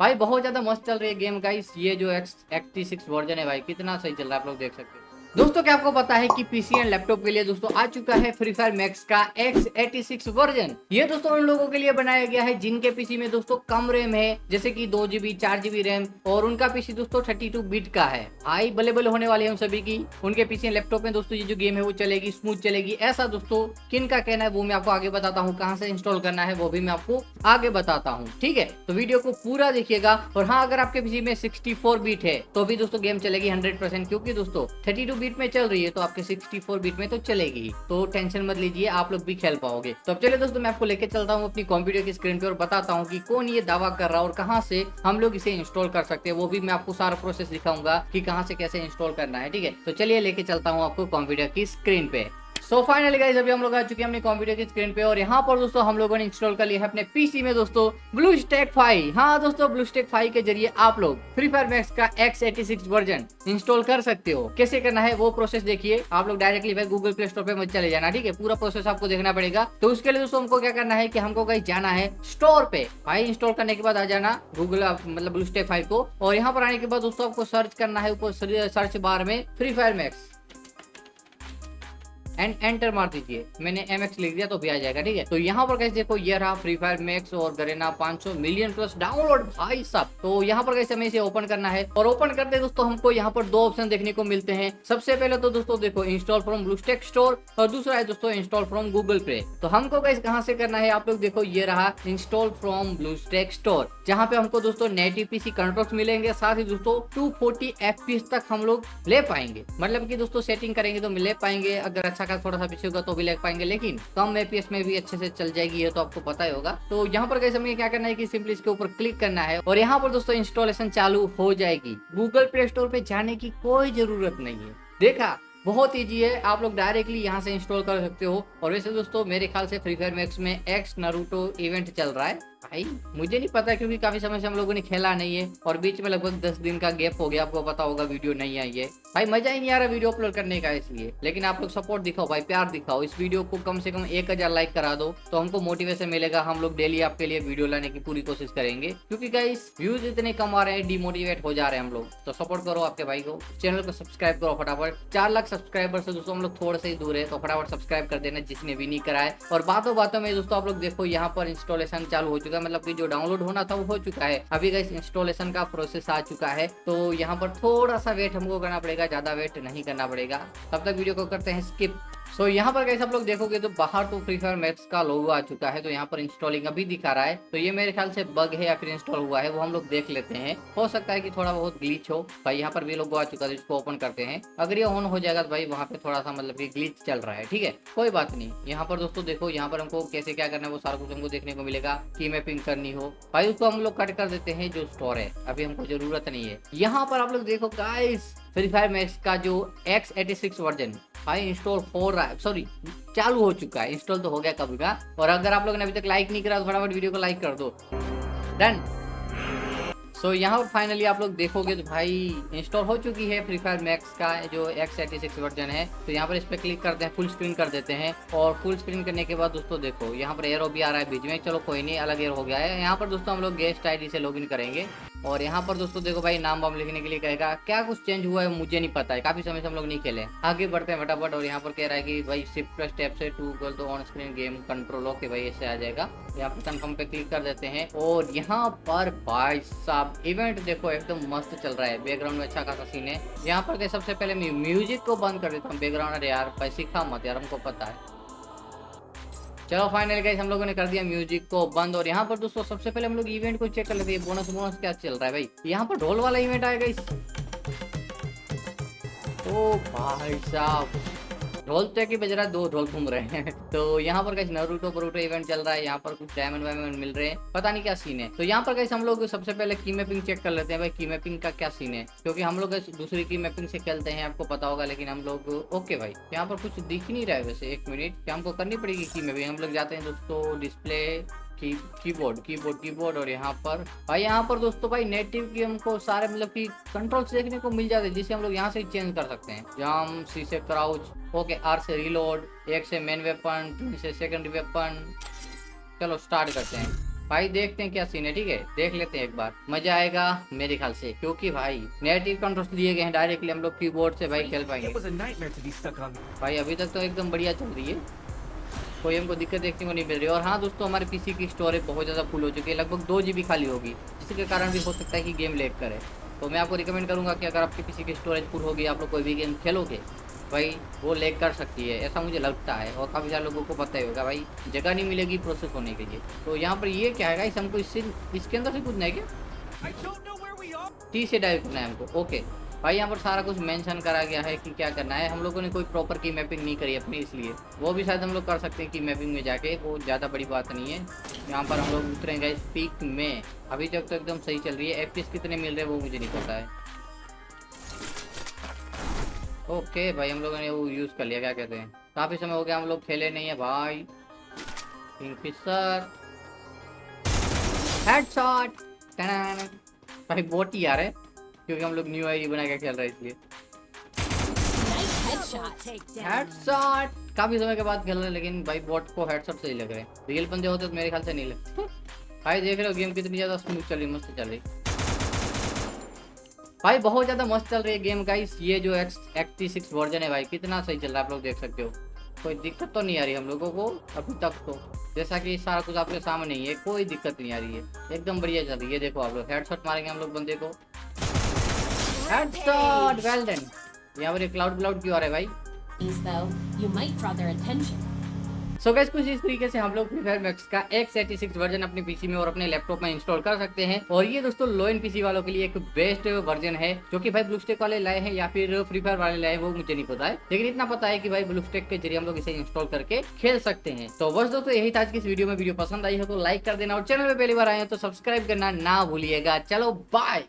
भाई बहुत ज्यादा मस्त चल रही है गेम गाइस। ये जो X86 वर्जन है भाई, कितना सही चल रहा है, आप लोग देख सकते हो। दोस्तों क्या आपको पता है कि पीसी एंड लैपटॉप के लिए दोस्तों आ चुका है फ्री फायर मैक्स का X86 वर्जन। ये दोस्तों उन लोगों के लिए बनाया गया है जिनके पीसी में दोस्तों कम रैम है, जैसे कि 2 GB 4 GB रैम, और उनका पीसी दोस्तों 32 बिट का है। हाई अवेलेबल होने वाले हैं उन सभी की, उनके पीसी एंड लैपटॉप में दोस्तों ये जो गेम है वो चलेगी, स्मूथ चलेगी। ऐसा दोस्तों किन का कहना है वो मैं आपको आगे बताता हूँ, कहाँ से इंस्टॉल करना है वो भी मैं आपको आगे बताता हूँ। ठीक है, तो वीडियो को पूरा देखिएगा। और हाँ, अगर आपके पीसी में 64 बिट है तो भी दोस्तों गेम चलेगी 100%, क्योंकि दोस्तों 32 बिट में चल रही है तो आपके 64 बिट में तो चलेगी, तो टेंशन मत लीजिए, आप लोग भी खेल पाओगे। तो अब चलिए दोस्तों, मैं आपको लेके चलता हूँ अपनी कंप्यूटर की स्क्रीन पे और बताता हूँ कि कौन ये दावा कर रहा है और कहाँ से हम लोग इसे इंस्टॉल कर सकते हैं। वो भी मैं आपको सारा प्रोसेस दिखाऊंगा कि कहाँ से कैसे इंस्टॉल करना है। ठीक है, तो चलिए लेके चलता हूँ आपको कंप्यूटर की स्क्रीन पे। सो फाइनली गाइस, अभी हम लोग आ चुके हैं अपने कंप्यूटर की स्क्रीन पे और यहाँ पर दोस्तों हम लोगों ने इंस्टॉल कर लिया है अपने पीसी में दोस्तों ब्लूस्टैक 5। हाँ दोस्तों, ब्लूस्टैक 5 के जरिए आप लोग फ्री फायर मैक्स का X86 वर्जन इंस्टॉल कर सकते हो। कैसे करना है वो प्रोसेस देखिए। आप लोग डायरेक्टली भाई गूगल प्ले स्टोर पे मत चले जाना, ठीक है, पूरा प्रोसेस आपको देखना पड़ेगा। तो उसके लिए दोस्तों हमको क्या करना है कि हमको गाइस जाना है स्टोर पे। भाई इंस्टॉल करने के बाद आ जाना गूगल मतलब ब्लूस्टैक 5 को, और यहाँ पर आने के बाद दोस्तों आपको सर्च करना है ऊपर सर्च बार में free fire max and enter मार दीजिए। मैंने MX लिख दिया तो भी आ जाएगा। ठीक है, तो यहाँ पर कैसे देखो ये रहा फ्री फायर मैक्स और गरेना 500 मिलियन प्लस डाउनलोड भाई साहब। तो यहाँ पर कैसे हमें इसे ओपन करना है, और ओपन करते दोस्तों हमको यहाँ पर 2 ऑप्शन देखने को मिलते हैं। सबसे पहले तो दोस्तों देखो इंस्टॉल फ्रॉम ब्लूस्टैक स्टोर, और दूसरा है दोस्तों इंस्टॉल फ्रॉम गूगल प्ले। तो हमको गाइस कहाँ से करना है, आप लोग देखो ये रहा इंस्टॉल फ्रॉम ब्लूस्टैक स्टोर, जहाँ पे हमको दोस्तों नेटिव पीसी कंट्रोल्स मिलेंगे, साथ ही दोस्तों 240 FPS तक हम लोग ले पाएंगे। मतलब कि दोस्तों सेटिंग करेंगे तो ले पाएंगे, अगर अच्छा खासा थोड़ा सा पीछे होगा तो भी ले पाएंगे, लेकिन कम FPS में भी अच्छे से चल जाएगी, ये तो आपको पता ही होगा। तो यहाँ पर कैसे हमें क्या करना है कि सिंपली इसके ऊपर क्लिक करना है और यहाँ पर दोस्तों इंस्टॉलेशन चालू हो जाएगी। गूगल प्ले स्टोर पे जाने की कोई जरूरत नहीं है। देखा, बहुत ईजी है, आप लोग डायरेक्टली यहाँ से इंस्टॉल कर सकते हो। और वैसे दोस्तों मेरे ख्याल से फ्री फायर मैक्स में एक्स नारुतो इवेंट चल रहा है भाई, मुझे नहीं पता क्योंकि काफी समय से हम लोगों ने खेला नहीं है और बीच में लगभग 10 दिन का गैप हो गया, आपको पता होगा वीडियो नहीं आई है भाई, मजा ही नहीं आ रहा वीडियो अपलोड करने का। इसलिए लेकिन आप लोग सपोर्ट दिखाओ भाई, प्यार दिखाओ, इस वीडियो को कम से कम 1000 लाइक करा दो तो हमको मोटिवेशन मिलेगा। हम लोग डेली आपके लिए वीडियो लाने की पूरी कोशिश करेंगे, क्योंकि गाइस व्यूज इतने कम आ रहे हैं, डिमोटिवेट हो जा रहे हैं हम लोग। तो सपोर्ट करो आपके भाई को, चैनल को सब्सक्राइब करो फटाफट। 4 लाख सब्सक्राइबर से दोस्तों हम लोग थोड़े से ही दूर है, तो फटाफट सब्सक्राइब कर देना जिसने भी नहीं करा है। और बातों बातों में दोस्तों आप लोग देखो यहाँ पर इंस्टॉलेशन चालू हो चुका है, मतलब कि जो डाउनलोड होना था वो हो चुका है। अभी गाइस इंस्टॉलेशन का प्रोसेस आ चुका है, तो यहाँ पर थोड़ा सा वेट हमको करना पड़ेगा, ज्यादा वेट नहीं करना पड़ेगा। तब तक वीडियो को करते हैं स्किप। सो यहाँ पर कैसे आप लोग देखोगे तो बाहर तो फ्री फायर मैक्स का लोगो आ चुका है, तो यहाँ पर इंस्टॉलिंग अभी दिखा रहा है। तो ये मेरे ख्याल से बग है या फिर इंस्टॉल हुआ है, वो हम लोग देख लेते हैं। हो सकता है कि थोड़ा बहुत ग्लिच हो भाई। यहाँ पर भी लोगो आ चुका है, इसको ओपन करते हैं। अगर ये ऑन हो जाएगा तो भाई वहाँ पे थोड़ा सा मतलब कि ग्लिच चल रहा है, ठीक है, कोई बात नहीं। यहाँ पर दोस्तों देखो, यहाँ पर हमको कैसे क्या करना है वो सारा कुछ हमको देखने को मिलेगा। की मैपिंग करनी हो भाई उसको हम लोग कट कर देते हैं, जो स्टोर है अभी हमको जरूरत नहीं है। यहाँ पर आप लोग देखो गाइस, फ्री फायर मैक्स का जो X86 वर्जन भाई इंस्टॉल हो रहा है, सॉरी चालू हो चुका है, इंस्टॉल तो हो गया कभी का। और अगर आप लोगों ने अभी तक लाइक नहीं करा तो फटाफट वीडियो को लाइक कर दो, डन। सो यहाँ पर फाइनली आप लोग देखोगे तो भाई इंस्टॉल हो चुकी है फ्री फायर मैक्स का जो X86 वर्जन है। तो यहाँ पर इस पर क्लिक करते हैं, फुल स्क्रीन कर देते हैं, और फुल स्क्रीन करने के बाद दोस्तों देखो यहाँ पर एरो भी आ रहा है बीच में, चलो कोई नहीं, अलग एरो हो गया है। यहाँ पर दोस्तों हम लोग गेस्ट ID से लॉगिन करेंगे, और यहाँ पर दोस्तों देखो भाई नाम वाम लिखने के लिए कहेगा। क्या कुछ चेंज हुआ है मुझे नहीं पता है, काफी समय से हम लोग नहीं खेले। आगे बढ़ते हैं फटाफट, और यहाँ पर कह रहा है कि भाई शिफ्ट प्लस टैब से टू इक्वल तो on screen game control, okay भाई ऐसे आ जाएगा। यहाँ पर कंफर्म पे क्लिक कर देते हैं, और यहाँ पर भाई साहब इवेंट देखो एकदम मस्त चल रहा है, बैकग्राउंड में अच्छा खासा सीन है। यहाँ पर सबसे पहले मैं म्यूजिक को बंद कर देता हूँ, बैकग्राउंड। अरे यार भाई सिखा मत यार, हमको पता है। चलो फाइनली गाइस हम लोगों ने कर दिया म्यूजिक को बंद, और यहाँ पर दोस्तों सबसे पहले हम लोग इवेंट को चेक कर लेते हैं, बोनस बोनस क्या चल रहा है भाई। यहाँ पर ढोल वाला इवेंट आएगा इस, ओ भाई साहब ढोल तो एक ही बज रहा है, 2 ढोल घूम रहे हैं। तो यहाँ पर कैसे नारुतो परूटो इवेंट चल रहा है, यहाँ पर कुछ डायमंड वायमंड मिल रहे हैं, पता नहीं क्या सीन है। तो यहाँ पर कैसे हम लोग सबसे पहले की मैपिंग चेक कर लेते हैं भाई, की मैपिंग का क्या सीन है, क्योंकि हम लोग दूसरी की मैपिंग से खेलते हैं, आपको पता होगा। लेकिन हम लोग ओके भाई, यहाँ पर कुछ दिख नहीं रहा है वैसे, 1 मिनट क्या हमको करनी पड़ेगी की मैपिंग। हम लोग जाते हैं दोस्तों डिस्प्ले कीबोर्ड, और यहाँ पर भाई, यहाँ पर दोस्तों भाई नेटिव की हमको सारे मतलब कि कंट्रोल्स देखने को मिल जाते हैं, जिसे हम लोग यहाँ से चेंज कर सकते हैं। जंप, सी से क्राउच, ओके, R से रिलोड, 1 से मेन वेपन, 3 से सेकंडरी वेपन। चलो स्टार्ट करते हैं। भाई देखते हैं क्या सीन है, ठीक है देख लेते हैं एक बार, मजा आएगा मेरे ख्याल से, क्योंकि भाई नेगेटिव कंट्रोल्स दिए गए हैं, डायरेक्टली हम लोग कीबोर्ड से भाई खेल पाएंगे। भाई अभी तक तो एकदम बढ़िया चल रही है, कोई हमको दिक्कत देखने को नहीं मिल रही। और हाँ दोस्तों, हमारे पीसी की स्टोरेज बहुत ज़्यादा फुल हो चुकी है, लगभग 2 GB खाली होगी, जिसके कारण भी हो सकता है कि गेम लैग करे। तो मैं आपको रिकमेंड करूँगा कि अगर आपके पीसी की स्टोरेज फुल होगी, आप लोग कोई भी गेम खेलोगे भाई वो लैग कर सकती है, ऐसा मुझे लगता है। और काफ़ी सारे लोगों को पता ही होगा भाई, जगह नहीं मिलेगी प्रोसेस होने के लिए। तो यहाँ पर ये क्या है, हमको इसके अंदर से कूदना है क्या? टी से डाइव करना है हमको, ओके। भाई यहाँ पर सारा कुछ मेंशन करा गया है कि क्या करना है। हम लोगों ने कोई प्रॉपर की मैपिंग नहीं करी अपनी, इसलिए वो भी शायद हम लोग कर सकते हैं की मैपिंग में जाके, वो ज़्यादा बड़ी बात नहीं है। यहाँ पर हम लोग उतरेंगे पीक में, अभी तक तो एकदम सही चल रही है। FPS कितने मिल रहे हैं वो मुझे नहीं पता है। ओके भाई हम लोगों ने वो यूज़ कर लिया, क्या कहते हैं, काफ़ी समय हो गया हम लोग खेले नहीं है भाई। किंगफिशर हेडशॉट, भाई बोट ही आ रहे, क्योंकि हम लोग न्यू आईडी बना के खेल रहे हैं इसलिए। हेडशॉट काफी समय के बाद खेल रहे हैं, लेकिन भाई बॉट को हेडशॉट सही लग रहे हैं, रियल बंदे होते तो मेरे ख्याल से नहीं लगते। भाई देख रहे हो गेम कितनी ज्यादा स्मूथ चल रही, मस्त चल रही भाई, बहुत ज्यादा मस्त चल रही है गेम गाइस। ये जो X86 वर्जन है भाई, कितना सही चल रहा है, आप लोग देख सकते हो। कोई दिक्कत तो नहीं आ रही हम लोगों को अभी तक, तो जैसा कि सारा कुछ आपके सामने ही है, कोई दिक्कत नहीं आ रही है, एकदम बढ़िया चल रही है। देखो आप लोग हेडशॉट मारेंगे हम लोग बंदे को, हेडशॉट, वेल डन। यहाँ पर क्लाउड क्यों आ रहा है भाई? सो गाइस कुछ इस तरीके से हम लोग फ्री फायर मैक्स का X86 वर्जन अपने पीसी में और अपने लैपटॉप में इंस्टॉल कर सकते हैं। और ये दोस्तों लो एंड पीसी वालों के लिए एक बेस्ट वर्जन है, जो कि भाई ब्लूस्टेक वाले लाए हैं या फिर फ्री फायर वाले लाए हैं वो मुझे नहीं पता है, लेकिन इतना पता है कि भाई ब्लूस्टेक के जरिए हम लोग इसे इंस्टॉल करके खेल सकते हैं। तो बस दोस्तों यही था आज की इस वीडियो में। वीडियो पसंद आई हो तो लाइक कर देना, और चैनल में पहली बार आए हो तो सब्सक्राइब करना ना भूलिएगा। चलो बाय।